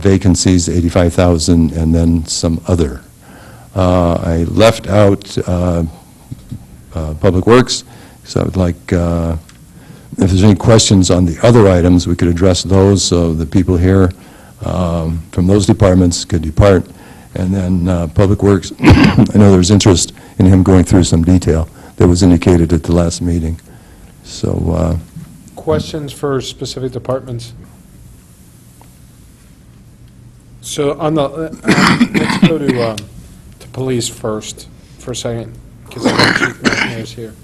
vacancies, 85,000, and then some other. I left out Public Works, so I would like, if there's any questions on the other items, we could address those so the people here from those departments could depart. And then Public Works, I know there was interest in him going through some detail that was indicated at the last meeting. So, Questions for specific departments? So on the, let's go to police first for a second, because I know Chief McNair's here.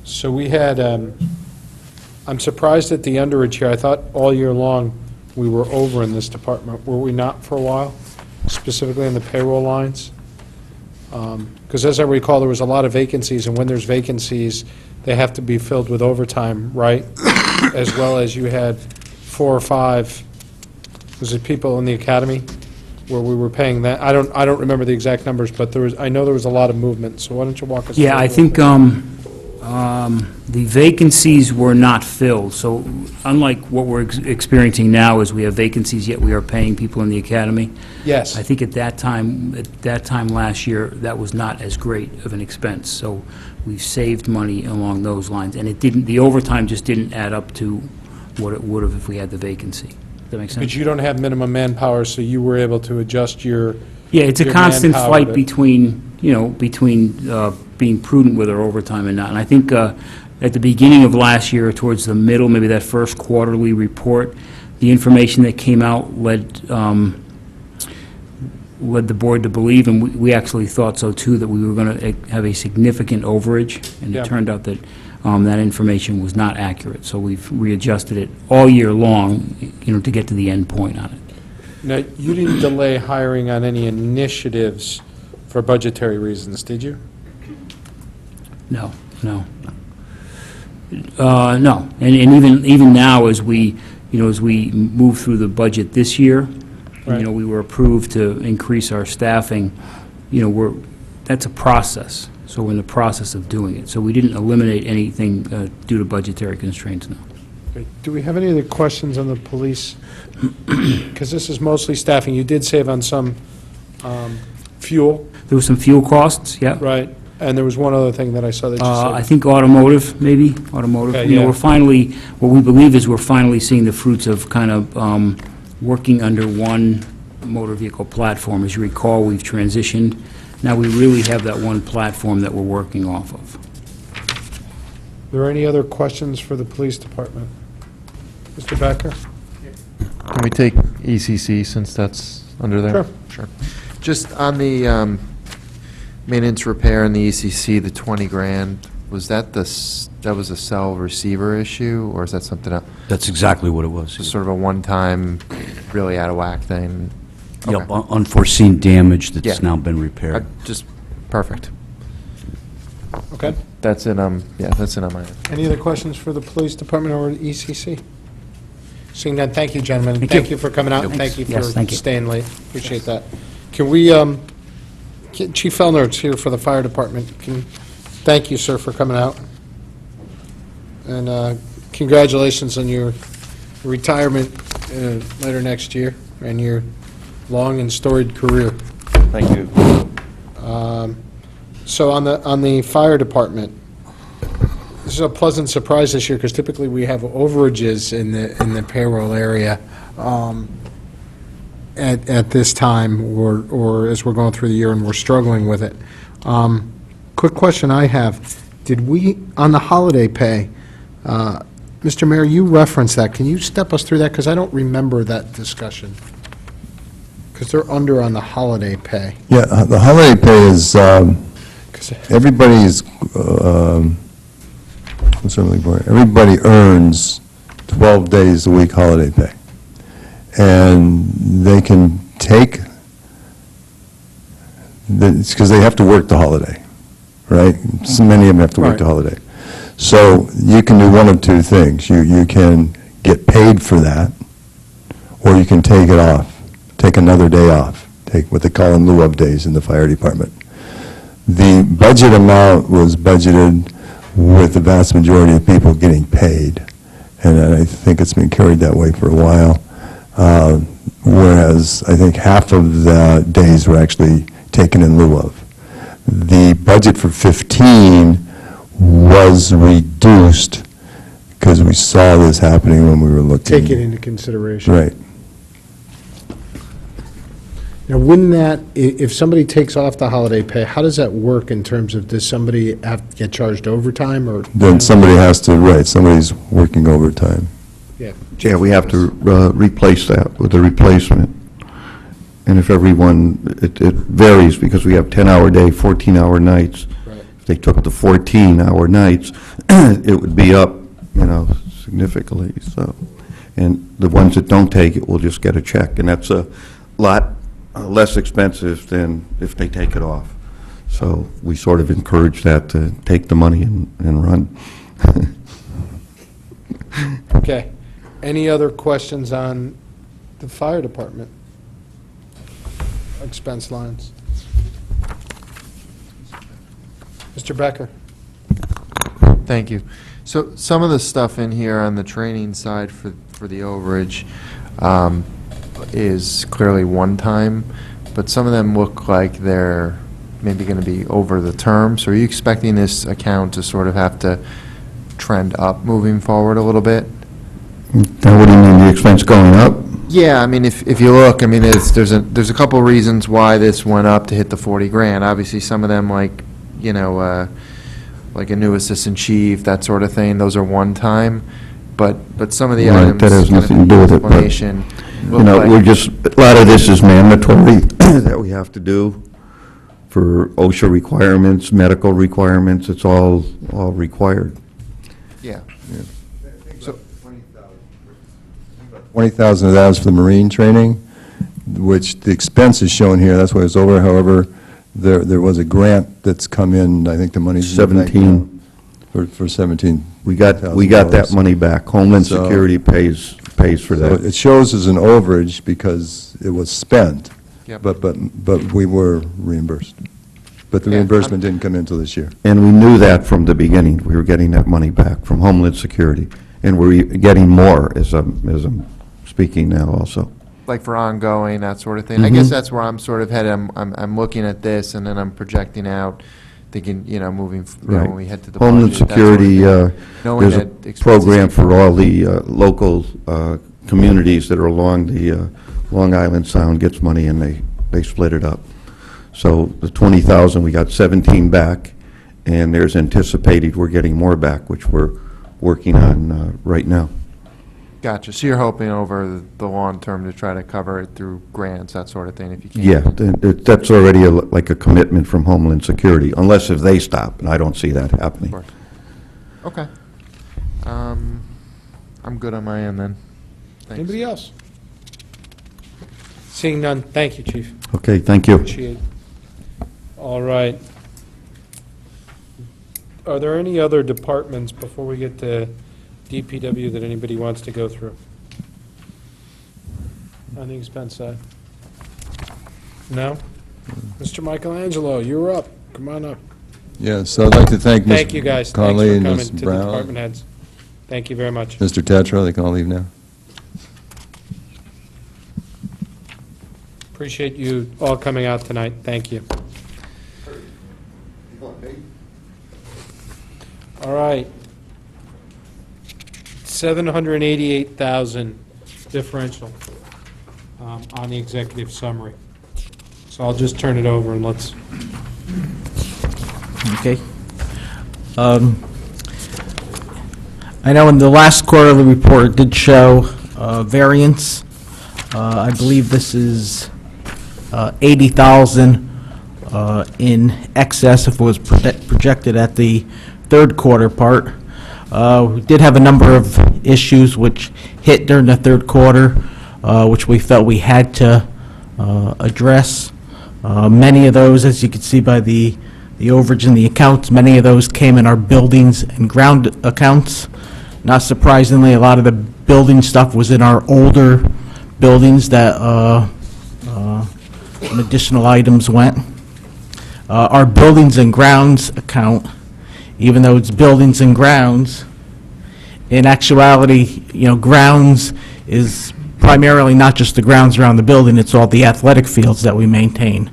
So we had, I'm surprised at the underage here. I thought all year long we were over in this department. Were we not for a while, specifically in the payroll lines? Because as I recall, there was a lot of vacancies, and when there's vacancies, they have to be filled with overtime, right? As well as you had 4 or 5, was it people in the academy where we were paying that? I don't remember the exact numbers, but I know there was a lot of movement, so why don't you walk us through? Yeah, I think the vacancies were not filled, so unlike what we're experiencing now is we have vacancies, yet we are paying people in the academy. Yes. I think at that time last year, that was not as great of an expense, so we've saved money along those lines, and the overtime just didn't add up to what it would have if we had the vacancy. Does that make sense? But you don't have minimum manpower, so you were able to adjust your... Yeah, it's a your constant manpower fight to- between being prudent with our overtime and not. And I think at the beginning of last year, towards the middle, maybe that first quarterly report, the information that came out led the board to believe, and we actually thought so too, that we were going to have a significant overage, and Yeah. it turned out that that information was not accurate. So we've readjusted it all year long, to get to the end point on it. Now, you didn't delay hiring on any initiatives for budgetary reasons, did you? No. No, and even now, as we move through the budget this year, Right. we were approved to increase our staffing, that's a process, so we're in the process of doing it. So we didn't eliminate anything due to budgetary constraints, no. Okay. Do we have any other questions on the police? Because this is mostly staffing. You did save on some fuel, There was some fuel costs, yeah. right? And there was one other thing that I saw that you I said. think automotive, maybe, automotive. Okay, yeah. We're finally, what we believe is we're finally seeing the fruits of kind of working under one motor vehicle platform. As you recall, we've transitioned. Now we really have that one platform that we're working off of. Are there any other questions for the police department? Mr. Becker? Can we take ECC since that's under there? Sure. Sure. Just on the maintenance repair in the ECC, the 20 grand, was that that was a cell receiver issue, or is that something else? That's exactly what it was. Just sort of a one-time, really out of whack thing? Yep, Okay. unforeseen damage that's Yeah. now been repaired. Just, perfect. Okay. That's it, yeah, that's it on my end. Any other questions for the police department or ECC? Seeing none, thank you, gentlemen. Thank Thank you. you for coming out, and Thanks. thank you Yes, for thank you. staying late. Appreciate that. Can we, Chief Fellner's here for the fire department. Thank you, sir, for coming out. And congratulations on your retirement later next year and your long and storied career. Thank you. So on the fire department, this is a pleasant surprise this year because typically we have overages in the payroll area at this time or as we're going through the year and we're struggling with it. Quick question I have: did we on the holiday pay? Mr. Mayor, you referenced that. Can you step us through that because I don't remember that discussion? Because they're under on the holiday pay. yeah, the holiday pay is, 'Cause- everybody's, what's I'm looking for? Everybody earns 12 days a week holiday pay. And they can take, it's because they have to work the holiday, right? So many of them have to work Right. the holiday. So you can do one of two things. You can get paid for that, or you can take it off, take another day off, take what they call in lieu of days in the fire department. The budget amount was budgeted with the vast majority of people getting paid, and I think it's been carried that way for a while. whereas I think half of the days were actually taken in lieu of. The budget for 15 was reduced because we saw this happening when we were looking. Take it into consideration. Right. Now, wouldn't that, if somebody takes off the holiday pay, how does that work in terms of, does somebody have to get charged overtime, or? Then somebody has to, right, somebody's working overtime. Yeah. Yeah, we have to replace that with a replacement. And if everyone, it varies because we have 10-hour day, 14-hour nights. Right. If they took the 14-hour nights, it would be up, significantly, so. And the ones that don't take it will just get a check, and that's a lot less expensive than if they take it off. So we sort of encourage that to take the money and run. Okay. Any other questions on the fire department expense lines? Mr. Becker? Thank you. So some of the stuff in here on the training side for the overage is clearly one-time, but some of them look like they're maybe going to be over the term. So are you expecting this account to sort of have to trend up moving forward a little bit? Now, what do you mean, the expense going up? Yeah, I mean, if you look, I mean, there's a couple reasons why this went up to hit the 40 grand. Obviously, some of them, like, like a new assistant chief, that sort of thing, those are one-time. But some of the Right, items. that has nothing to do with it, but, Explanation. look we're like- just, a lot of this is mandatory that we have to do for OSHA requirements, medical requirements, it's all required. Yeah. $20,000 of that was for the Marine training, which the expense is shown here, that's why it's over. However, there was a grant that's come in, I think the money's in the bank 17. now, for 17. We got that money back. Homeland So- Security pays for So that. it shows as an overage because it was spent, Yep. but we were reimbursed. But the Yeah, reimbursement didn't come in until this year. And we knew that from the beginning. We were getting that money back from Homeland Security. And we're getting more as I'm speaking now also. Like for ongoing, that sort of thing. I guess that's where I'm sort of headed. I'm looking at this, and then I'm projecting out, thinking, moving, Right. when we head to the Homeland budget, that sort of Security, thing. Knowing there's a that expenses- program for all the local communities that are along the Long Island Sound gets money, and they split it up. So the 20,000, we got 17 back, and there's anticipated we're getting more back, which we're working on right now. Gotcha. So you're hoping over the long term to try to cover it through grants, that sort of thing, if you can? Yeah, that's already like a commitment from Homeland Security, unless if they stop, and I don't see that Of happening. course. Okay. I'm good on my end then. Thanks. Anybody else? Seeing none, thank you, Chief. Okay, thank you. Appreciate it. All right. Are there any other departments before we get to DPW that anybody wants to go through? On the expense side? No? Mr. Michelangelo, you're up. Come on up. Yeah, so I'd like to thank Ms. Thank you, guys. Thanks for Conley and coming Ms. to the Brown, department heads. Thank you very much. Mr. Tetra, they can all leave now. Appreciate you all coming out tonight. Thank you. All right. 788,000 differential on the executive summary. So I'll just turn it over and let's, Okay. I know in the last quarterly report, it did show variance. I believe this is 80,000 in excess if it was projected at the third quarter part. We did have a number of issues which hit during the third quarter, which we felt we had to address. Many of those, as you can see by the overage in the accounts, many of those came in our buildings and ground accounts. Not surprisingly, a lot of the building stuff was in our older buildings that additional items went. Our buildings and grounds account, even though it's buildings and grounds, in actuality, grounds is primarily not just the grounds around the building, it's all the athletic fields that we maintain.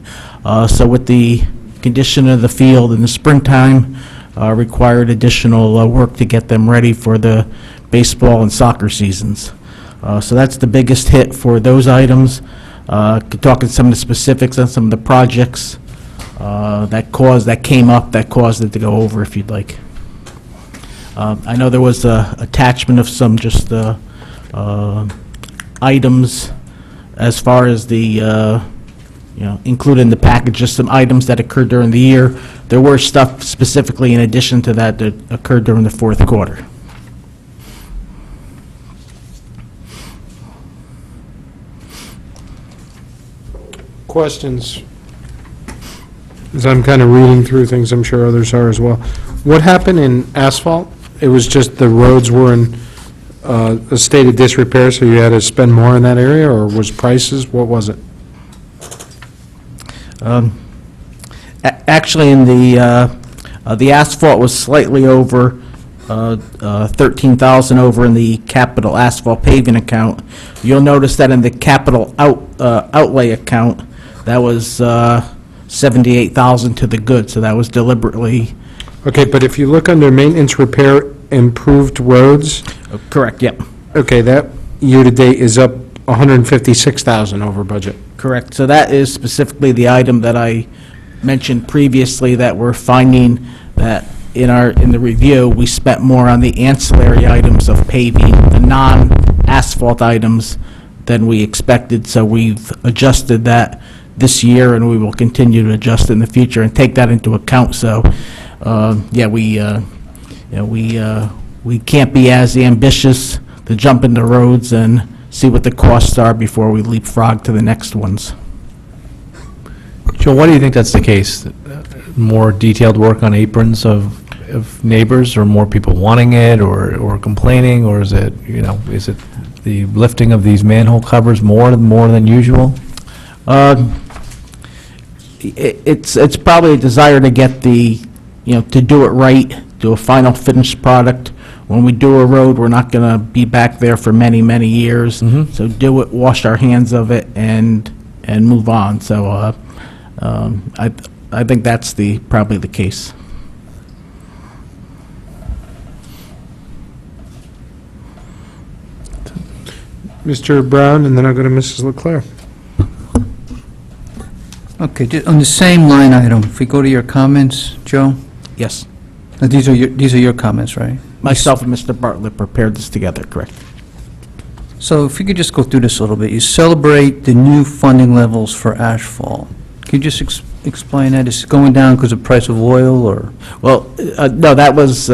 So with the condition of the field in the springtime, required additional work to get them ready for the baseball and soccer seasons. So that's the biggest hit for those items. Could talk in some of the specifics on some of the projects that came up, that caused it to go over, if you'd like. I know there was a attachment of some just items as far as the, included in the package, just some items that occurred during the year. There were stuff specifically in addition to that that occurred during the fourth quarter. Questions? As I'm kind of reading through things, I'm sure others are as well. What happened in asphalt? It was just the roads were in a state of disrepair, so you had to spend more in that area, or was prices? What was it? Actually, in the asphalt was slightly over, 13,000 over in the capital asphalt paving account. You'll notice that in the capital outlay account, that was 78,000 to the good, so that was deliberately. Okay, but if you look under maintenance, repair, improved roads, Correct, yep. okay, that year-to-date is up 156,000 over budget. Correct. So that is specifically the item that I mentioned previously, that we're finding that in the review, we spent more on the ancillary items of paving, the non-asphalt items, than we expected. So we've adjusted that this year, and we will continue to adjust in the future and take that into account. So, we can't be as ambitious to jump into roads and see what the costs are before we leapfrog to the next ones. Joe, why do you think that's the case? More detailed work on aprons of neighbors, or more people wanting it, or complaining, or is it, is it the lifting of these manhole covers more than usual? It's probably a desire to get to do it right, do a final finished product. When we do a road, we're not going to be back there for many, many years. So do it, wash our hands of it, and move on. So I think that's probably the case. Mr. Brown, and then I'll go to Mrs. Leclerc. Okay, on the same line item, if we go to your comments, Joe, Yes. these are your comments, right? Myself and Mr. Bartlett prepared this together, correct? So if you could just go through this a little bit. You celebrate the new funding levels for asphalt. Can you just explain that? Is it going down because of price of oil, or? Well, no, that was,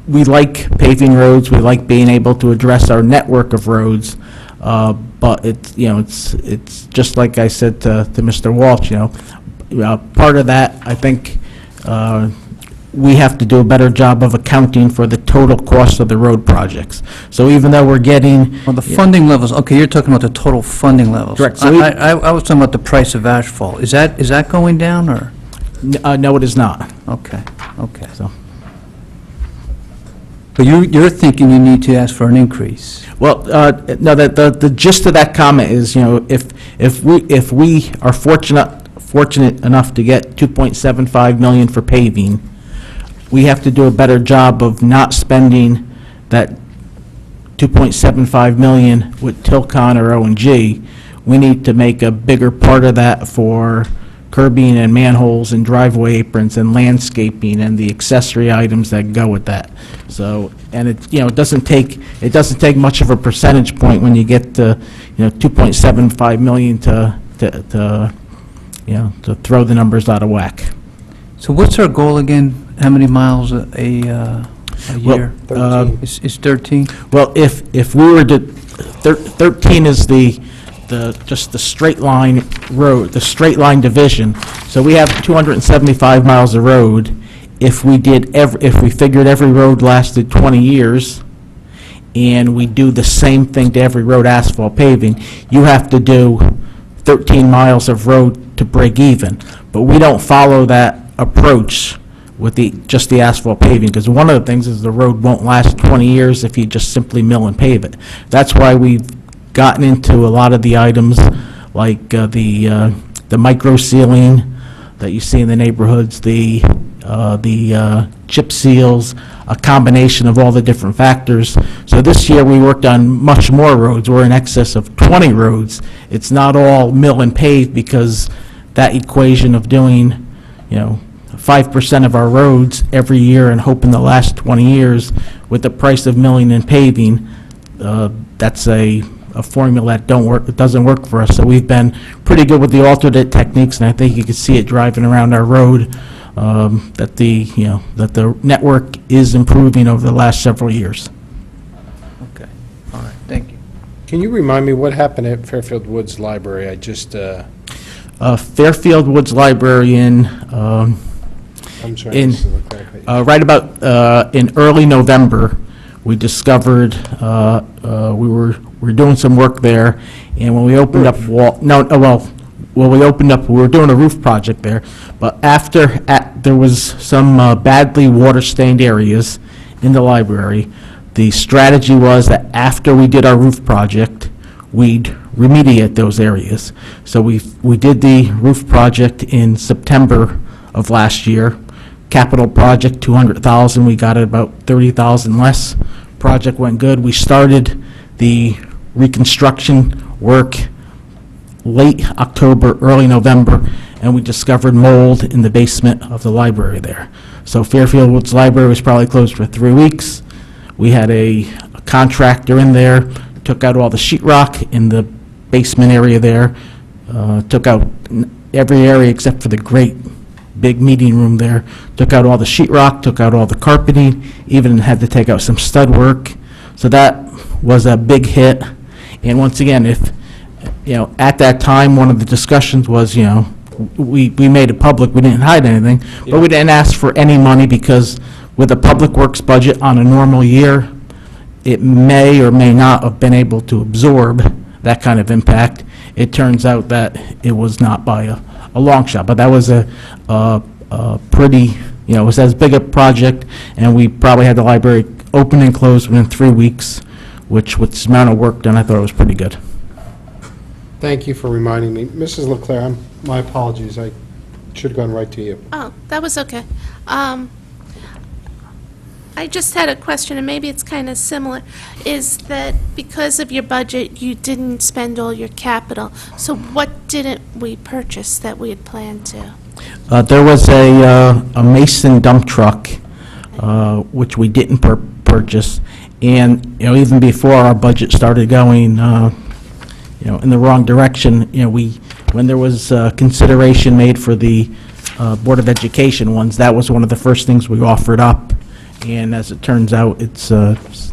we like paving roads, we like being able to address our network of roads, but it's just like I said to Mr. Walsh, part of that, I think, we have to do a better job of accounting for the total cost of the road projects. So even though we're getting. Well, the funding levels, okay, you're talking about the total funding levels. Correct. So I was talking about the price of asphalt. Is that going down, or? No, it is not. Okay. So, But you're thinking you need to ask for an increase. well, no, the gist of that comment is, if we are fortunate enough to get 2.75 million for paving, we have to do a better job of not spending that 2.75 million with Tilcon or O&G. We need to make a bigger part of that for curbing and manholes and driveway aprons and landscaping and the accessory items that go with that. So, and it doesn't take much of a percentage point when you get to, 2.75 million to throw the numbers out of whack. So what's our goal again? How many miles a year? 13. Is 13? Well, if we were to, 13 is just the straight line road, the straight line division. So we have 275 miles of road. If we figured every road lasted 20 years, and we do the same thing to every road, asphalt paving, you have to do 13 miles of road to break even. But we don't follow that approach with just the asphalt paving, because one of the things is the road won't last 20 years if you just simply mill and pave it. That's why we've gotten into a lot of the items, like the micro sealing that you see in the neighborhoods, the chip seals, a combination of all the different factors. So this year, we worked on much more roads. We're in excess of 20 roads. It's not all mill and pave, because that equation of doing, 5% of our roads every year and hoping the last 20 years with the price of milling and paving, that's a formula that doesn't work for us. So we've been pretty good with the alternate techniques, and I think you can see it driving around our road, that the network is improving over the last several years. Okay, all right, thank you. Can you remind me what happened at Fairfield Woods Library? I just, Fairfield Woods Library I'm sorry. In- Mrs. Leclerc. right about in early November, we discovered, we were doing some work there, and when we opened up we were doing a roof project there, but there was some badly water-stained areas in the library. The strategy was that after we did our roof project, we'd remediate those areas. So we did the roof project in September of last year. Capital project, $200,000, we got it about $30,000 less. Project went good. We started the reconstruction work late October, early November, and we discovered mold in the basement of the library there. So Fairfield Woods Library was probably closed for 3 weeks. We had a contractor in there, took out all the sheetrock in the basement area there, took out every area except for the great big meeting room there, took out all the sheetrock, took out all the carpeting, even had to take out some stud work. So that was a big hit. And once again, at that time, one of the discussions was, we made it public, we didn't hide anything, but we didn't ask for any money, because with a public works budget on a normal year, it may or may not have been able to absorb that kind of impact. It turns out that it was not by a long shot, but that was a pretty, it was as big a project, and we probably had the library open and closed within 3 weeks, which with this amount of work done, I thought it was pretty good. Thank you for reminding me. Mrs. Leclerc, my apologies, I should have gone right to you. Oh, that was okay. I just had a question, and maybe it's kind of similar, is that because of your budget, you didn't spend all your capital. So what didn't we purchase that we had planned to? There was a Mason dump truck, which we didn't purchase, and, even before our budget started going, in the wrong direction, when there was consideration made for the Board of Education ones, that was one of the first things we offered up, and as it turns out, it's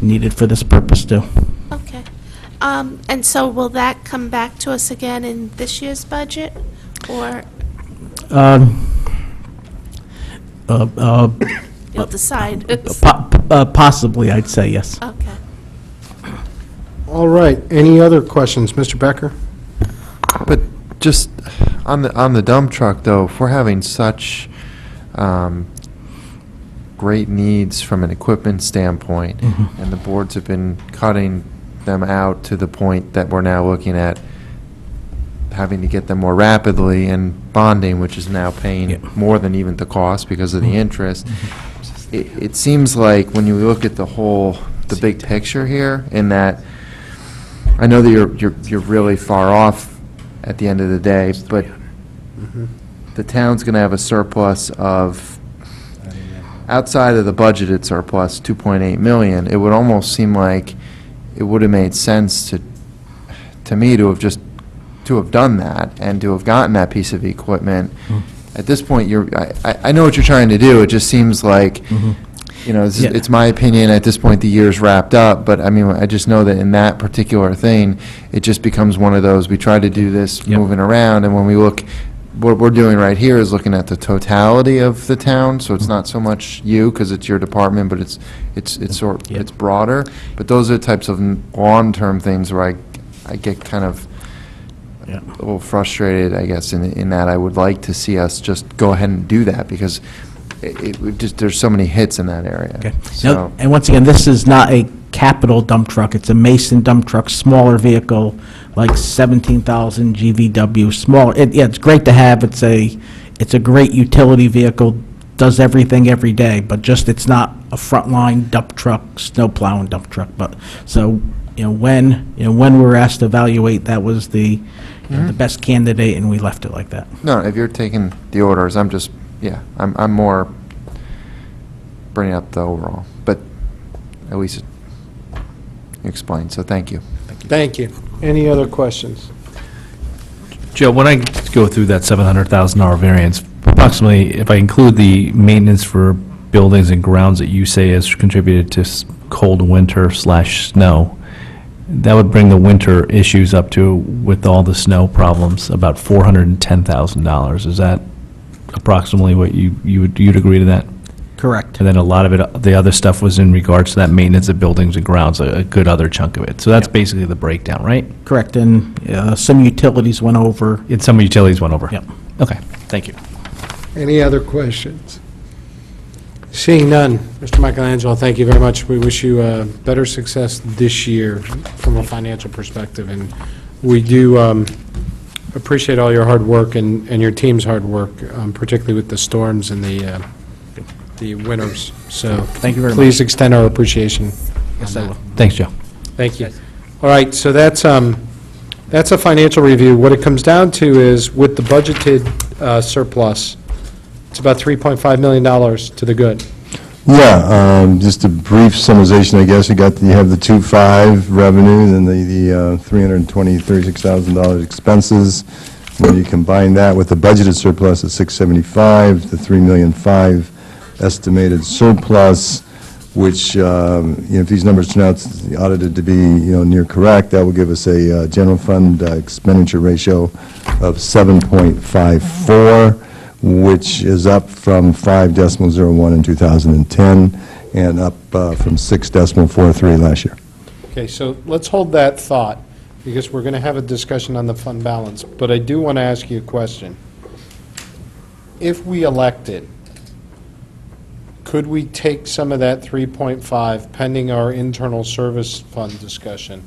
needed for this purpose too. Okay. And so will that come back to us again in this year's budget, or you'll decide? Possibly, I'd say, yes. Okay. All right, any other questions? Mr. Becker? But just on the dump truck, though, if we're having such great needs from an equipment standpoint, and the boards have been cutting them out to the point that we're now looking at having to get them more rapidly, and bonding, which is now paying more than even the cost because of the interest. It seems like when you look at the big picture here, in that I know that you're really far off at the end of the day, but the town's going to have a surplus of, outside of the budgeted surplus, 2.8 million. It would almost seem like it would have made sense to me to have done that and to have gotten that piece of equipment. At this point, I know what you're trying to do. It just seems like, it's my opinion, at this point, the year's wrapped up, but I mean, I just know that in that particular thing, it just becomes one of those, we try to do this moving around, and when we look, what we're doing right here is looking at the totality of the town, so it's not so much you, because it's your department, but it's broader. But those are the types of long-term things where I get kind of a little frustrated, I guess, in that I would like to see us just go ahead and do that, because there's so many hits in that area. Okay. So, Now, and once again, this is not a capital dump truck, it's a Mason dump truck, smaller vehicle, like 17,000 GVW, small. Yeah, it's great to have, it's a great utility vehicle, does everything every day, but just, it's not a frontline dump truck, snow plowing dump truck, but, so, when we were asked to evaluate, that was the best candidate, and we left it like that. no, if you're taking the orders, I'm more bringing up the overall, but at least explain, so thank you. Thank you. Any other questions? Joe, when I go through that $700,000 variance, approximately, if I include the maintenance for buildings and grounds that you say has contributed to cold winter/snow, that would bring the winter issues up to, with all the snow problems, about $410,000. Is that approximately what you'd agree to that? Correct. And then a lot of it, the other stuff was in regards to that maintenance of buildings and grounds, a good other chunk of it. So that's basically the breakdown, right? Correct, and some utilities went over. And some utilities went over? Yep. Okay, thank you. Any other questions? Seeing none, Mr. Michelangelo, thank you very much. We wish you better success this year from a financial perspective, and we do appreciate all your hard work and your team's hard work, particularly with the storms and the winters. So Thank you very much. please extend our appreciation. Yes, I will. Thanks, Joe. Thank you. All right, so that's a financial review. What it comes down to is, with the budgeted surplus, it's about $3.5 million to the good. Yeah, just a brief summarization, I guess. You have the 2.5 revenue, then the $36,000 expenses. When you combine that with the budgeted surplus of $675, the $3.5 million estimated surplus, which, if these numbers turn out audited to be, near correct, that will give us a general fund expenditure ratio of 7.54, which is up from 5.01 in 2010, and up from 6.43 last year. Okay, so let's hold that thought, because we're going to have a discussion on the fund balance. But I do want to ask you a question. If we elected, could we take some of that 3.5, pending our internal service fund discussion,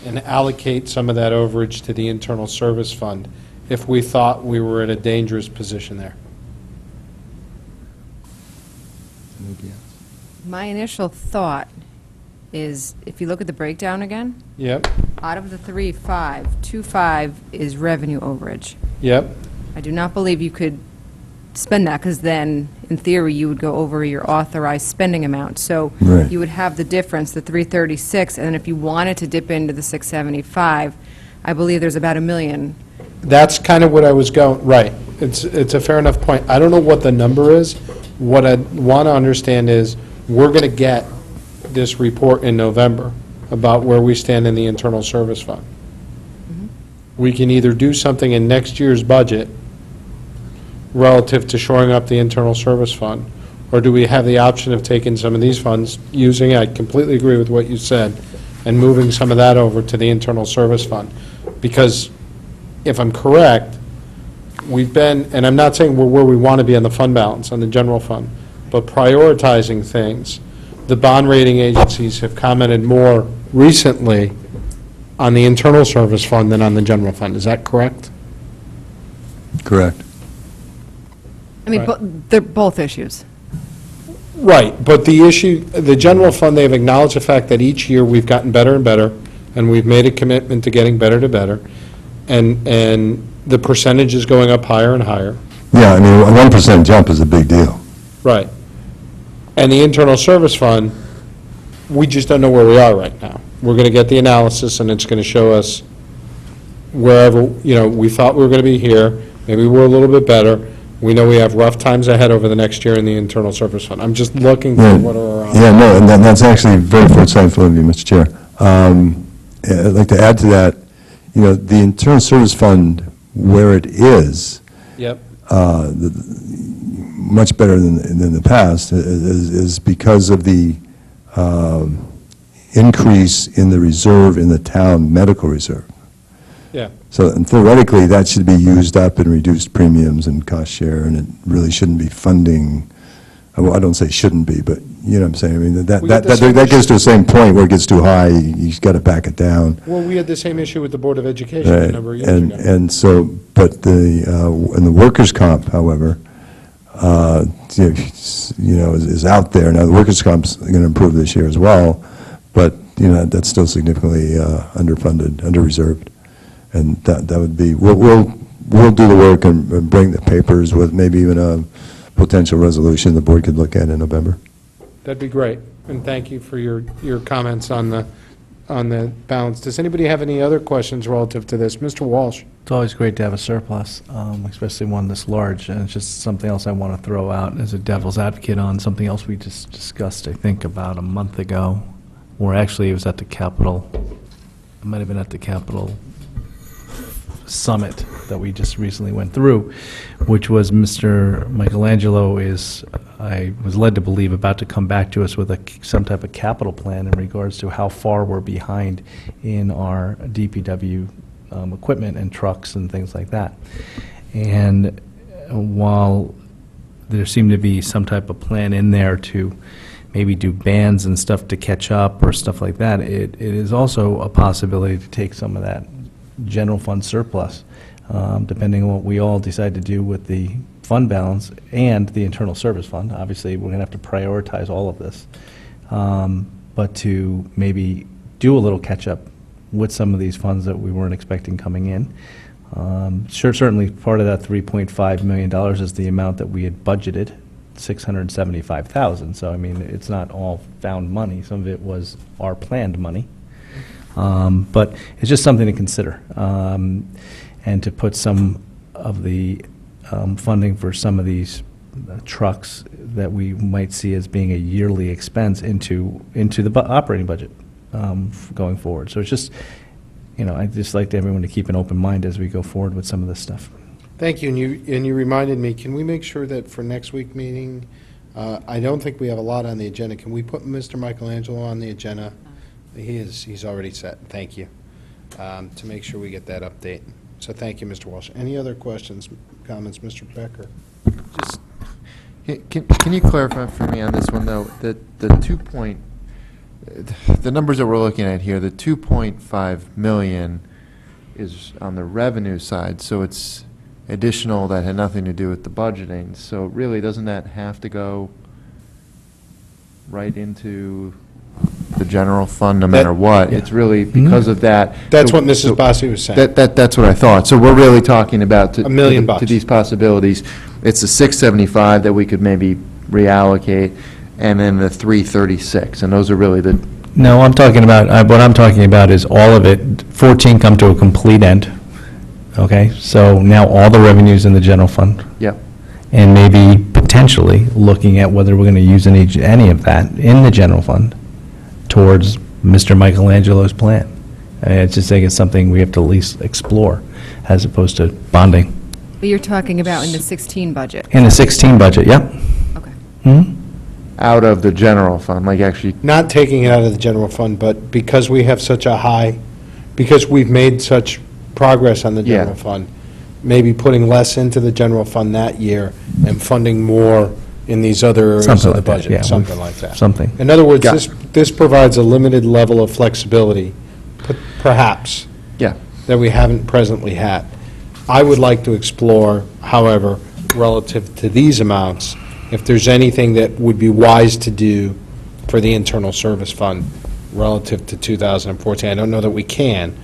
and allocate some of that overage to the internal service fund if we thought we were in a dangerous position there? My initial thought is, if you look at the breakdown again, Yep, out of the 3.5, 2.5 is revenue overage. yep. I do not believe you could spend that, because then, in theory, you would go over your authorized spending amount. So Right. you would have the difference, the 336, and then if you wanted to dip into the 675, I believe there's about $1 million. That's kind of what I was going, right. It's a fair enough point. I don't know what the number is. What I want to understand is, we're going to get this report in November about where we stand in the internal service fund. We can either do something in next year's budget relative to shoring up the internal service fund, or do we have the option of taking some of these funds, I completely agree with what you said, and moving some of that over to the internal service fund? Because if I'm correct, we've been, and I'm not saying we're where we want to be on the fund balance, on the general fund, but prioritizing things. The bond rating agencies have commented more recently on the internal service fund than on the general fund. Is that correct? Correct. I mean, Right. they're both issues. Right, but the issue, the general fund, they've acknowledged the fact that each year we've gotten better and better, and we've made a commitment to getting better to better, and the percentage is going up higher and higher. Yeah, I mean, a 1% jump is a big deal. Right. And the internal service fund, we just don't know where we are right now. We're going to get the analysis, and it's going to show us wherever, we thought we were going to be here, maybe we're a little bit better. We know we have rough times ahead over the next year in the internal service fund. I'm just looking for what are our... Yeah, no, and that's actually very foresighted of you, Mr. Chair. I'd like to add to that, the internal service fund, where it is, Yep, much better than the past, is because of the increase in the reserve in the town medical reserve. yeah. So and theoretically, that should be used up in reduced premiums and cost share, and it really shouldn't be funding I don't say shouldn't be, but you know what I'm saying? I mean, that We get the same that gets issue. to the same point where it gets too high, you've got to back it down. Well, we had the same issue with the Board of Education a Right, number of years and, ago. and so, but in the workers' comp, however, is out there. Now, the workers' comp's going to improve this year as well, but, that's still significantly underfunded, under-reserved. And that would be, we'll do the work and bring the papers with maybe even a potential resolution the board could look at in November. That'd be great, and thank you for your comments on the balance. Does anybody have any other questions relative to this? Mr. Walsh? It's always great to have a surplus, especially one this large, and it's just something else I want to throw out as a devil's advocate on, something else we just discussed, I think, about a month ago, or actually it was at the Capitol, it might have been at the Capitol Summit that we just recently went through, which was Mr. Michelangelo I was led to believe, about to come back to us with some type of capital plan in regards to how far we're behind in our DPW equipment and trucks and things like that. And while there seemed to be some type of plan in there to maybe do bands and stuff to catch up or stuff like that, it is also a possibility to take some of that general fund surplus, depending on what we all decide to do with the fund balance and the internal service fund. Obviously, we're going to have to prioritize all of this. But to maybe do a little catch-up with some of these funds that we weren't expecting coming in. Certainly, part of that $3.5 million is the amount that we had budgeted, $675,000. So, I mean, it's not all found money. Some of it was our planned money. But it's just something to consider, and to put some of the funding for some of these trucks that we might see as being a yearly expense into the operating budget going forward. So it's just, I'd just like everyone to keep an open mind as we go forward with some of this stuff. Thank you, and you reminded me, can we make sure that for next week meeting, I don't think we have a lot on the agenda, can we put Mr. Michelangelo on the agenda? He's already set, thank you, to make sure we get that update. So thank you, Mr. Walsh. Any other questions, comments, Mr. Becker? Just, can you clarify for me on this one, though, that the numbers that we're looking at here, the 2.5 million is on the revenue side, so it's additional that had nothing to do with the budgeting. So really, doesn't that have to go right into the general fund no matter what? It's really because of that. That's what Mrs. Bossi was saying. That's what I thought. So we're really talking about $1 million to these possibilities. It's the 675 that we could maybe reallocate, and then the 336, and those are really the. No, I'm talking about, what I'm talking about is all of it, 14 come to a complete end, okay? So now all the revenues in the general fund, Yep. and maybe potentially looking at whether we're going to use any of that in the general fund towards Mr. Michelangelo's plan. I just think it's something we have to at least explore, as opposed to bonding. But you're talking about in the 16 budget? In the 16 budget, yep. Okay. Hmm? Out of the general fund, like actually. Not taking it out of the general fund, but because we have such a high, because we've made such progress on the Yeah. general fund, maybe putting less into the general fund that year and funding more in these other areas Something of the like that, budget, yeah. something like that. Something. In other words, Got this provides a limited level of flexibility, perhaps, Yeah. that we haven't presently had. I would like to explore, however, relative to these amounts, if there's anything that would be wise to do for the internal service fund relative to 2014. I don't know that we can.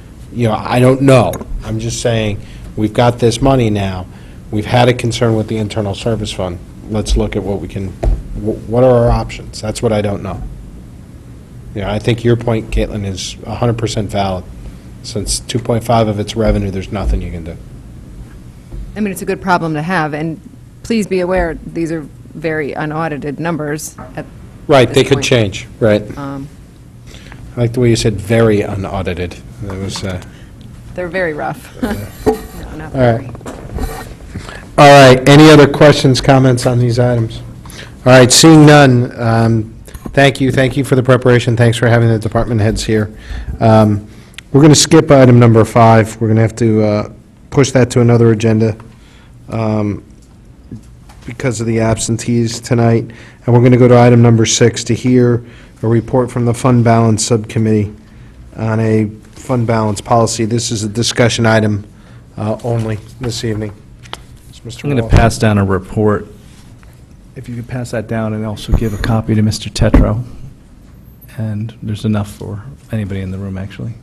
I don't know. I'm just saying, we've got this money now. We've had a concern with the internal service fund. Let's look at what we can, what are our options? That's what I don't know. I think your point, Caitlin, is 100% valid. Since 2.5 of its revenue, there's nothing you can do. I mean, it's a good problem to have, and please be aware, these are very unaudited numbers. Right, this they could point. change, right. Um, I like the way you said very unaudited. That was, They're very rough. No, not All right. very. all right, any other questions, comments on these items? All right, seeing none, thank you for the preparation, thanks for having the department heads here. We're going to skip item number 5, we're going to have to push that to another agenda because of the absentees tonight, and And we're going to go to item number 6 to hear a report from the Fund Balance Subcommittee on a fund balance policy. This is a discussion item only this evening. Mr. I'm going to Walsh. pass down a report. If you could pass that down and also give a copy to Mr. Tetro. And there's enough for anybody in the room, actually.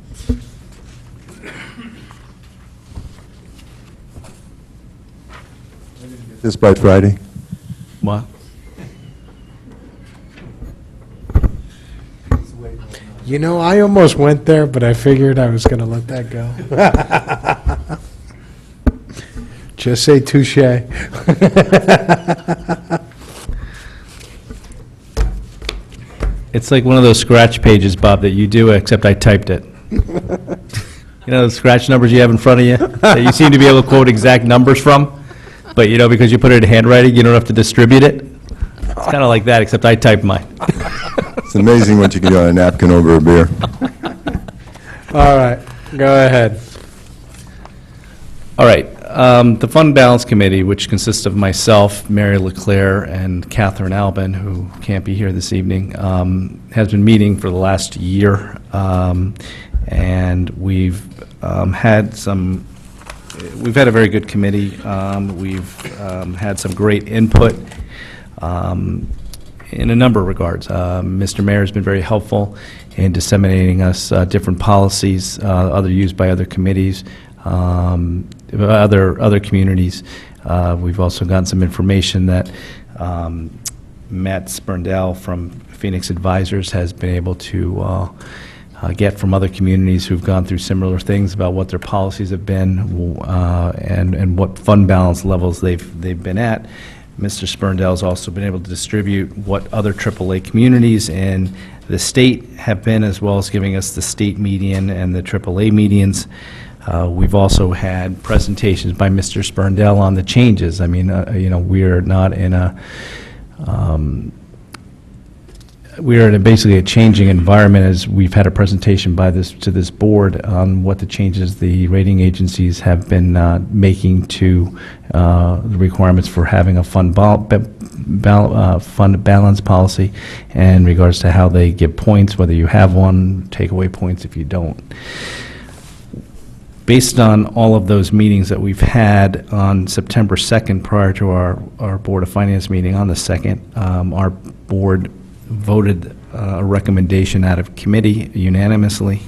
This by Friday? What? You know, I almost went there, but I figured I was going to let that go. Just say touche. It's like one of those scratch pages, Bob, that you do, except I typed it. You know the scratch numbers you have in front of you, that you seem to be able to quote exact numbers from, but you know, because you put it in handwriting, you don't have to distribute it? It's kind of like that, except I typed mine. It's amazing what you can do on a napkin over a beer. All right, go ahead. All right, the Fund Balance Committee, which consists of myself, Mary Leclerc, and Catherine Albin, who can't be here this evening, has been meeting for the last year, and we've had a very good committee. We've had some great input in a number of regards. Mr. Mayor has been very helpful in disseminating us different policies, other used by other committees, other communities. We've also gotten some information that Matt Spurndell from Phoenix Advisors has been able to get from other communities who've gone through similar things about what their policies have been and what fund balance levels they've been at. Mr. Spurndell's also been able to distribute what other AAA communities in the state have been, as well as giving us the state median and the AAA medians. We've also had presentations by Mr. Spurndell on the changes. I mean, you know, we're not in a, we're in basically a changing environment, as we've had a presentation to this board on what the changes the rating agencies have been making to the requirements for having a fund balance policy in regards to how they give points, whether you have one, take away points if you don't. Based on all of those meetings that we've had on September 2nd, prior to our Board of Finance meeting on the 2nd, our board voted a recommendation out of committee unanimously,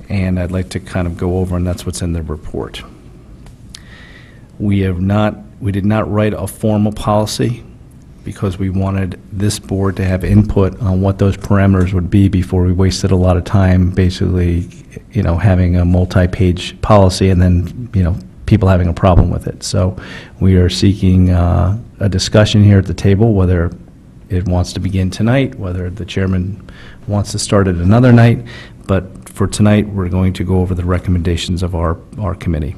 and I'd like to kind of go over, and that's what's in the report. We did not write a formal policy because we wanted this board to have input on what those parameters would be before we wasted a lot of time basically, you know, having a multi-page policy and then, you know, people having a problem with it. So we are seeking a discussion here at the table, whether it wants to begin tonight, whether the chairman wants to start it another night, but for tonight, we're going to go over the recommendations of our committee.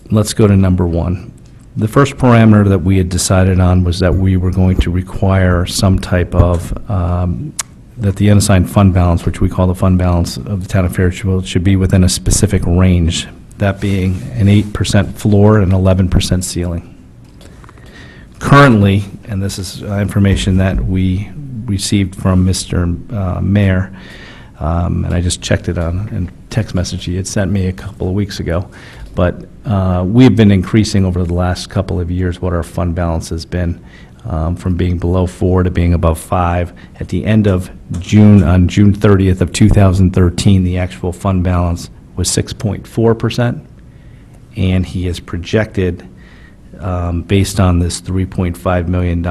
Let's go to number 1. The first parameter that we had decided on was that we were going to require some type of, that the unassigned fund balance, which we call the fund balance of the town of Fairfield, should be within a specific range, that being an 8% floor and 11% ceiling. Currently, and this is information that we received from Mr. Mayor, and I just checked it on a text message he had sent me a couple of weeks ago, but we have been increasing over the last couple of years what our fund balance has been, from being below 4 to being above 5. At the end of June, on June 30th of 2013, the actual fund balance was 6.4%, and he has projected, based on this $3.5 million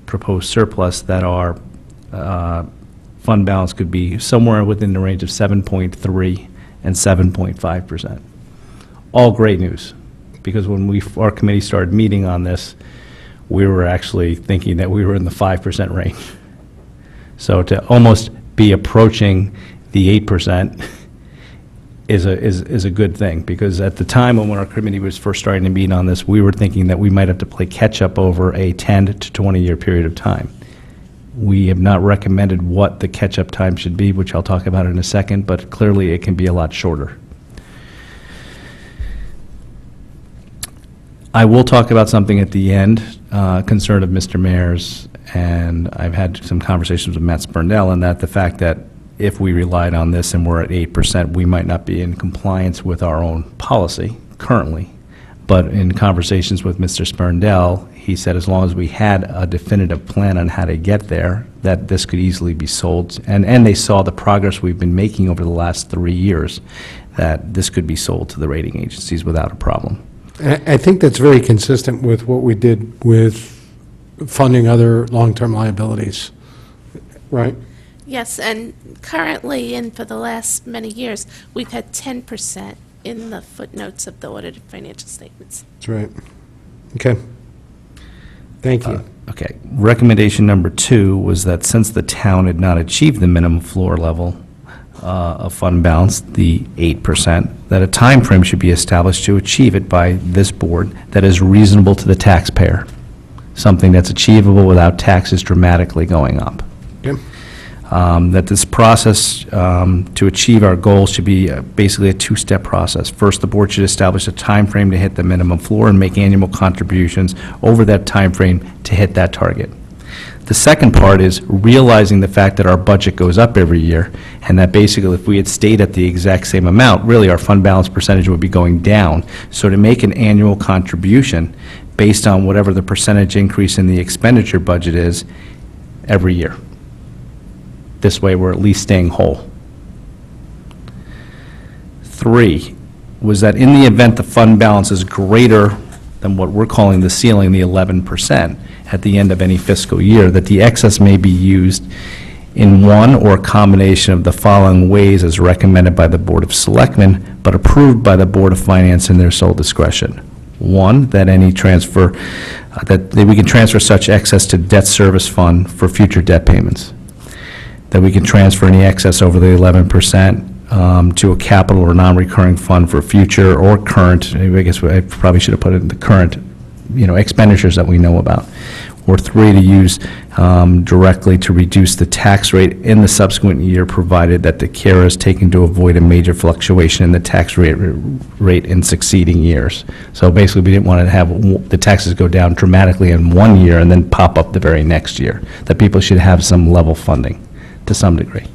proposed surplus, that our fund balance could be somewhere within the range of 7.3 and 7.5%. All great news, because when our committee started meeting on this, we were actually thinking that we were in the 5% range. So to almost be approaching the 8% is a good thing, because at the time when our committee was first starting to meet on this, we were thinking that we might have to play catch-up over a 10 to 20-year period of time. We have not recommended what the catch-up time should be, which I'll talk about in a second, but clearly it can be a lot shorter. I will talk about something at the end, concern of Mr. Mayor's, and I've had some conversations with Matt Spurndell, and that the fact that if we relied on this and we're at 8%, we might not be in compliance with our own policy currently. But in conversations with Mr. Spurndell, he said as long as we had a definitive plan on how to get there, that this could easily be sold. And they saw the progress we've been making over the last 3 years, that this could be sold to the rating agencies without a problem. I think that's very consistent with what we did with funding other long-term liabilities, right? Yes, and currently, and for the last many years, we've had 10% in the footnotes of the audited financial statements. That's right. Okay. Thank you. Okay. Recommendation number 2 was that since the town had not achieved the minimum floor level of fund balance, the 8%, that a time frame should be established to achieve it by this board that is reasonable to the taxpayer, something that's achievable without taxes dramatically going up. Okay. That this process to achieve our goals should be basically a 2-step process. First, the board should establish a time frame to hit the minimum floor and make annual contributions over that time frame to hit that target. The second part is realizing the fact that our budget goes up every year, and that basically if we had stayed at the exact same amount, really our fund balance percentage would be going down. So to make an annual contribution based on whatever the percentage increase in the expenditure budget is every year. This way, we're at least staying whole. 3 was that in the event the fund balance is greater than what we're calling the ceiling, the 11%, at the end of any fiscal year, that the excess may be used in one or a combination of the following ways as recommended by the Board of Selectmen, but approved by the Board of Finance in their sole discretion. 1, that any transfer, that we can transfer such excess to debt service fund for future debt payments. That we can transfer any excess over the 11% to a capital or non-recurring fund for future or current, I guess I probably should have put it in the current, expenditures that we know about. Or 3, to use directly to reduce the tax rate in the subsequent year, provided that the care is taken to avoid a major fluctuation in the tax rate in succeeding years. So basically, we didn't want to have the taxes go down dramatically in one year and then pop up the very next year. That people should have some level funding to some degree.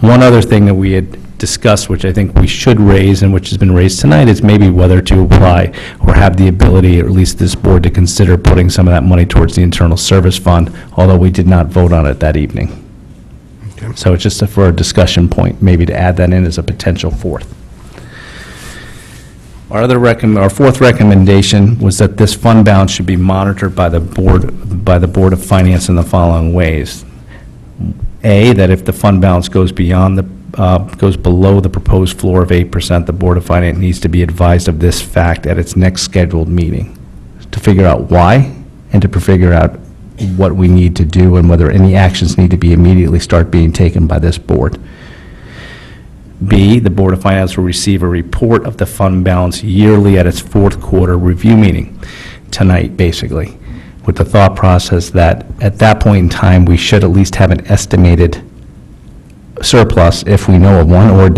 One other thing that we had discussed, which I think we should raise and which has been raised tonight, is maybe whether to apply or have the ability, or at least this board, to consider putting some of that money towards the internal service fund, although we did not vote on it that evening. Okay. So it's just for a discussion point, maybe to add that in as a potential 4th. Our 4th recommendation was that this fund balance should be monitored by the Board of Finance in the following ways. A, that if the fund balance goes below the proposed floor of 8%, the Board of Finance needs to be advised of this fact at its next scheduled meeting, to figure out why and to figure out what we need to do and whether any actions need to be immediately start being taken by this board. B, the Board of Finance will receive a report of the fund balance yearly at its 4th quarter review meeting, tonight, basically, with the thought process that at that point in time, we should at least have an estimated surplus, if we know of one, or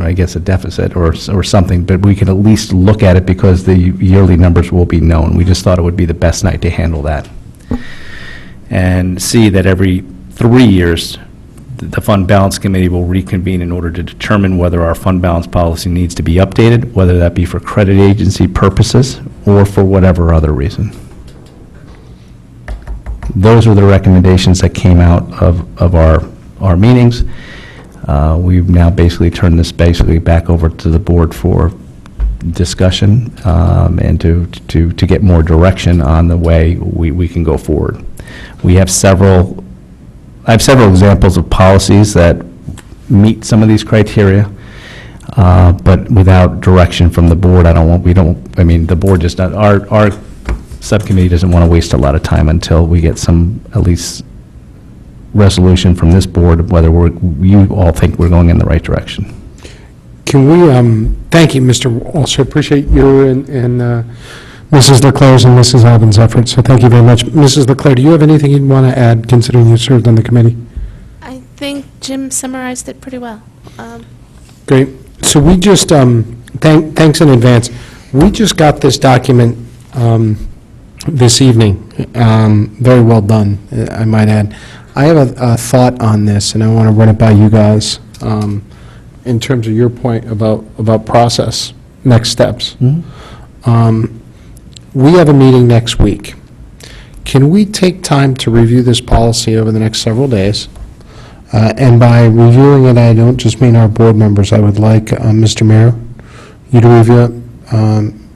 I guess a deficit or something, but we can at least look at it because the yearly numbers will be known. We just thought it would be the best night to handle that. And C, that every 3 years, the Fund Balance Committee will reconvene in order to determine whether our fund balance policy needs to be updated, whether that be for credit agency purposes or for whatever other reason. Those were the recommendations that came out of our meetings. We've now basically turned this back over to the board for discussion and to get more direction on the way we can go forward. I have several examples of policies that meet some of these criteria, but without direction from the board, the board just, our subcommittee doesn't want to waste a lot of time until we get some, at least, resolution from this board of whether you all think we're going in the right direction. Can we, thank you, Mr. Walsh, I appreciate you and Mrs. Leclerc's and Mrs. Albin's efforts, so thank you very much. Mrs. Leclerc, do you have anything you'd want to add, considering you served on the committee? I think Jim summarized it pretty well. Great. So we just, thanks in advance. We just got this document this evening. Very well done, I might add. I have a thought on this, and I want to run it by you guys, in terms of your point about process, next steps. We have a meeting next week. Can we take time to review this policy over the next several days? And by reviewing it, I don't just mean our board members. I would like Mr. Mayor, you to review it,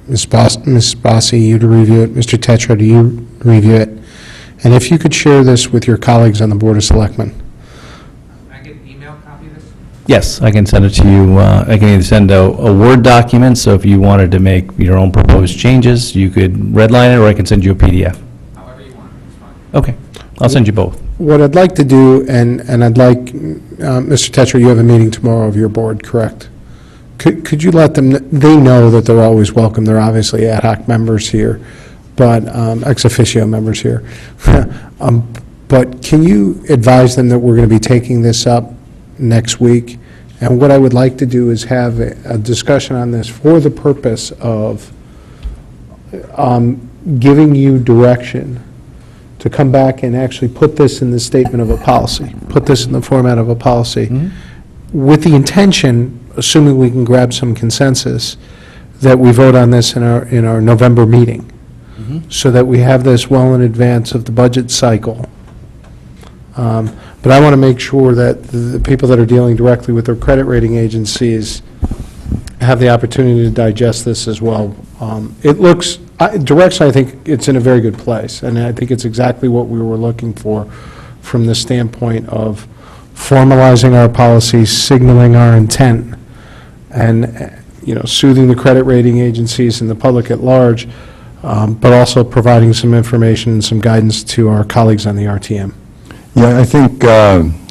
Ms. Bossi, you to review it, Mr. Tetra, do you review it? And if you could share this with your colleagues on the Board of Selectmen. Yes, I can send it to you. I can either send a Word document, so if you wanted to make your own proposed changes, you could redline it, or I can send you a PDF. However you want, it's fine. Okay, I'll send you both. What I'd like to do, and I'd like, Mr. Tetra, you have a meeting tomorrow of your board, correct? Could you let them, they know that they're always welcome, they're obviously ad hoc members here, but, ex officio members here. But can you advise them that we're going to be taking this up next week? And what I would like to do is have a discussion on this for the purpose of giving you direction to come back and actually put this in the statement of a policy, put this in the format of a policy, with the intention, assuming we can grab some consensus, that we vote on this in our November meeting, so that we have this well in advance of the budget cycle. But I want to make sure that the people that are dealing directly with their credit rating agencies have the opportunity to digest this as well. It looks, direction, I think it's in a very good place, and I think it's exactly what we were looking for from the standpoint of formalizing our policies, signaling our intent, and, soothing the credit rating agencies and the public at large, but also providing some information and some guidance to our colleagues on the RTM. Yeah, I think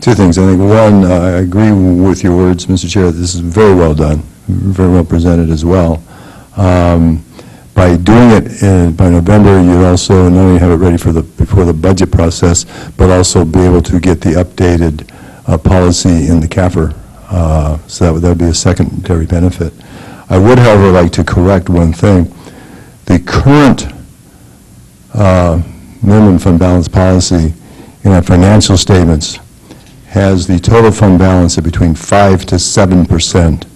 two things. I think, one, I agree with your words, Mr. Chair, this is very well done, very well presented as well. By doing it by November, you also not only have it ready before the budget process, but also be able to get the updated policy in the CAFR. So that would be a secondary benefit. I would, however, like to correct one thing. The current minimum fund balance policy in our financial statements has the total fund balance of between 5 to 7%,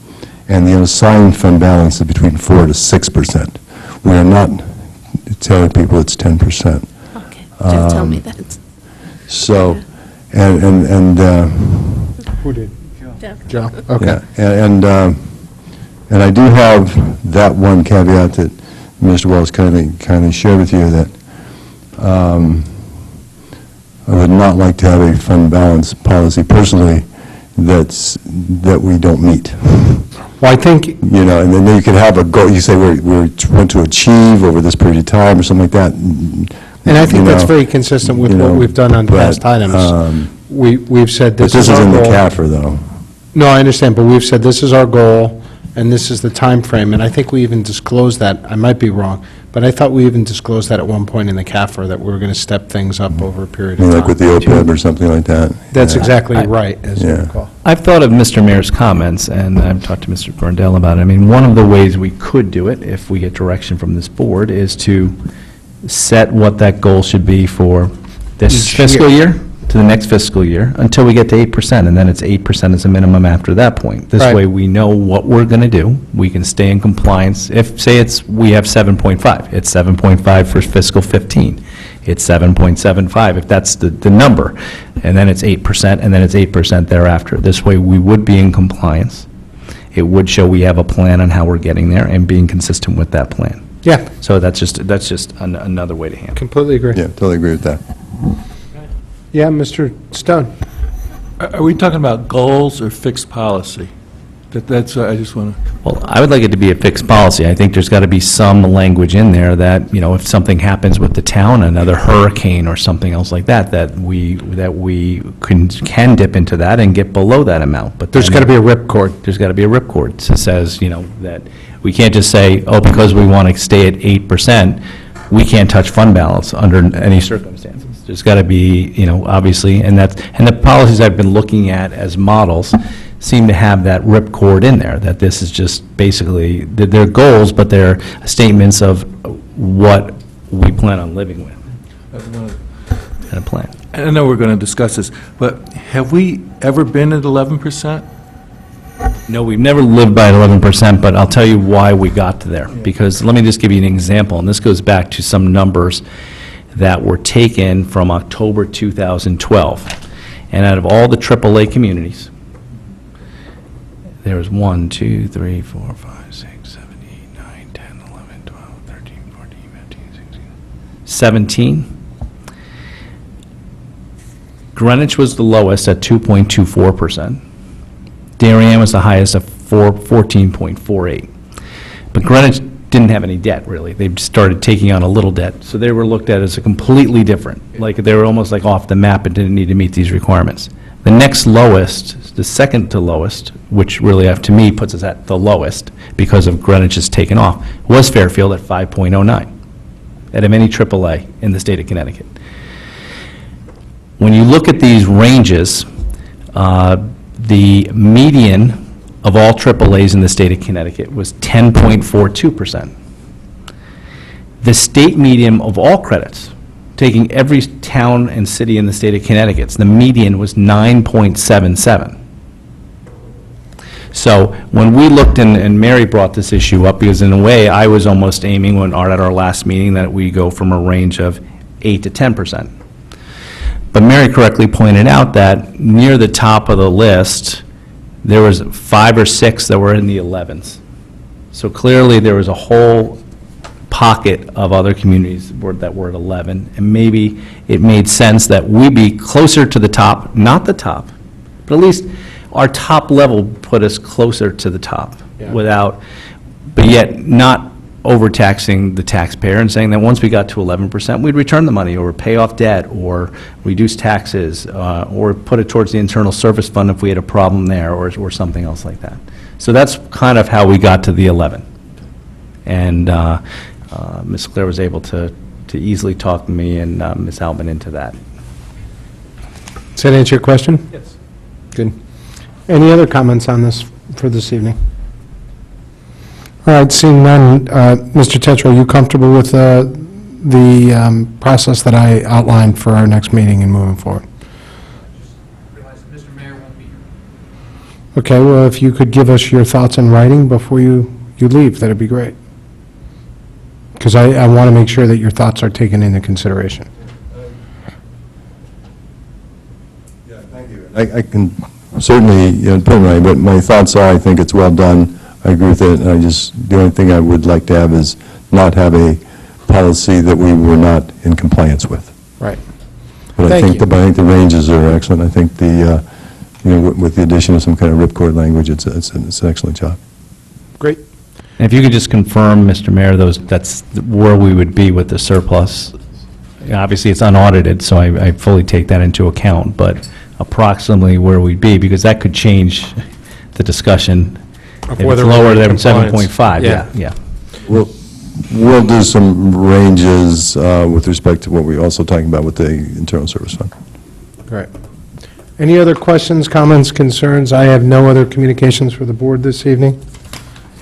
and the unassigned fund balance of between 4 to 6%. We are not telling people it's 10%. Okay, don't tell me that. So, and Who did? Joe. Joe? Okay. yeah, and I do have that one caveat that Mr. Wallace kindly shared with you, that I would not like to have a fund balance policy personally that we don't meet. Well, I think, And then you could have a goal, you say we want to achieve over this period of time or something like that. and I think that's very consistent with what we've done on past items. We've said But this this is is our in the goal. CAFR, though. No, I understand, but we've said this is our goal, and this is the time frame, and I think we even disclosed that, I might be wrong, but I thought we even disclosed that at one point in the CAFR, that we were going to step things up over a period of time. Like with the OPEB or something like that. That's Yeah. exactly right, as you Yeah. recall. I've thought of Mr. Mayor's comments, and I've talked to Mr. Burndell about it. I mean, one of the ways we could do it, if we get direction from this board, is to set what that goal should be for this Each fiscal year. year to the next fiscal year, until we get to 8%, and then it's 8% as a minimum after that point. This Right. way, we know what we're going to do. We can stay in compliance. If, say, we have 7.5, it's 7.5 for fiscal 15. It's 7.75, if that's the number. And then it's 8%, and then it's 8% thereafter. This way, we would be in compliance. It would show we have a plan on how we're getting there and being consistent with that plan. Yeah, So that's just another way to handle it. completely agree. Yeah, totally agree with that. Yeah, Mr. Stone? Are we talking about goals or fixed policy? That's, I just want to... Well, I would like it to be a fixed policy. I think there's got to be some language in there that, if something happens with the town, another hurricane or something else like that, that we can dip into that and get below that amount. But There's got to be a ripcord. There's got to be a ripcord that says, that we can't just say, oh, because we want to stay at 8%, we can't touch fund balance under any circumstances. There's got to be, obviously, and the policies I've been looking at as models seem to have that ripcord in there, that this is just basically, they're goals, but they're statements of what we plan on living with and a plan. I know we're going to discuss this, but have we ever been at 11%? No, we've never lived by 11%, but I'll tell you why we got to there. Because let me just give you an example, and this goes back to some numbers that were taken from October 2012. And out of all the AAA communities, there was 1, 2, 3, 4, 5, 6, 7, 8, 9, 10, 11, 12, 13, 14, 15, 16, 17. Greenwich was the lowest at 2.24%. Darien was the highest at 14.48. But Greenwich didn't have any debt, really. They started taking on a little debt, so they were looked at as a completely different, like they were almost like off the map and didn't need to meet these requirements. The next lowest, the second to lowest, which really, to me, puts us at the lowest because of Greenwich's taken off, was Fairfield at 5.09, out of any AAA in the state of Connecticut. When you look at these ranges, the median of all AAAs in the state of Connecticut was 10.42%. The state median of all credits, taking every town and city in the state of Connecticut, the median was 9.77. So when we looked, and Mary brought this issue up, because in a way, I was almost aiming at our last meeting that we go from a range of 8 to 10%. But Mary correctly pointed out that near the top of the list, there was 5 or 6 that were in the 11s. So clearly, there was a whole pocket of other communities that were at 11, and maybe it made sense that we be closer to the top, not the top, but at least our top level put us closer to the top without, but yet not overtaxing the taxpayer and saying that once we got to 11%, we'd return the money or pay off debt or reduce taxes or put it towards the internal service fund if we had a problem there or something else like that. So that's kind of how we got to the 11. And Ms. Claire was able to easily talk me and Ms. Altman into that. Does that answer your question? Yes. Good. Any other comments on this for this evening? All right, seeing none, Mr. Tetra, are you comfortable with the process that I outlined for our next meeting and moving forward? Mr. Mayor won't be here. Okay, well, if you could give us your thoughts in writing before you leave, that'd be great. Because I want to make sure that your thoughts are taken into consideration. Yeah, thank you. I can certainly, put it right, but my thoughts are, I think it's well done. I agree with it, and the only thing I would like to have is not have a policy that we were not in compliance with. Right. But I Thank think the ranges are excellent. I think with the addition of some kind of ripcord language, it's an excellent job. Great. And if you could just confirm, Mr. Mayor, that's where we would be with the surplus. Obviously, it's unaudited, so I fully take that into account, but approximately where we'd be, because that could change the discussion. If it's whether we're lower in than compliance. 7.5, Yeah. yeah. We'll do some ranges with respect to what we're also talking about with the internal service fund. Great. Any other questions, comments, concerns? I have no other communications for the board this evening.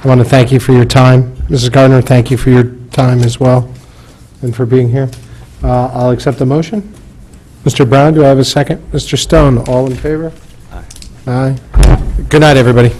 I want to thank you for your time. Mrs. Gardner, thank you for your time as well and for being here. I'll accept the motion. Mr. Brown, do I have a second? Mr. Stone, all in favor? Aye. Aye. Good night, everybody.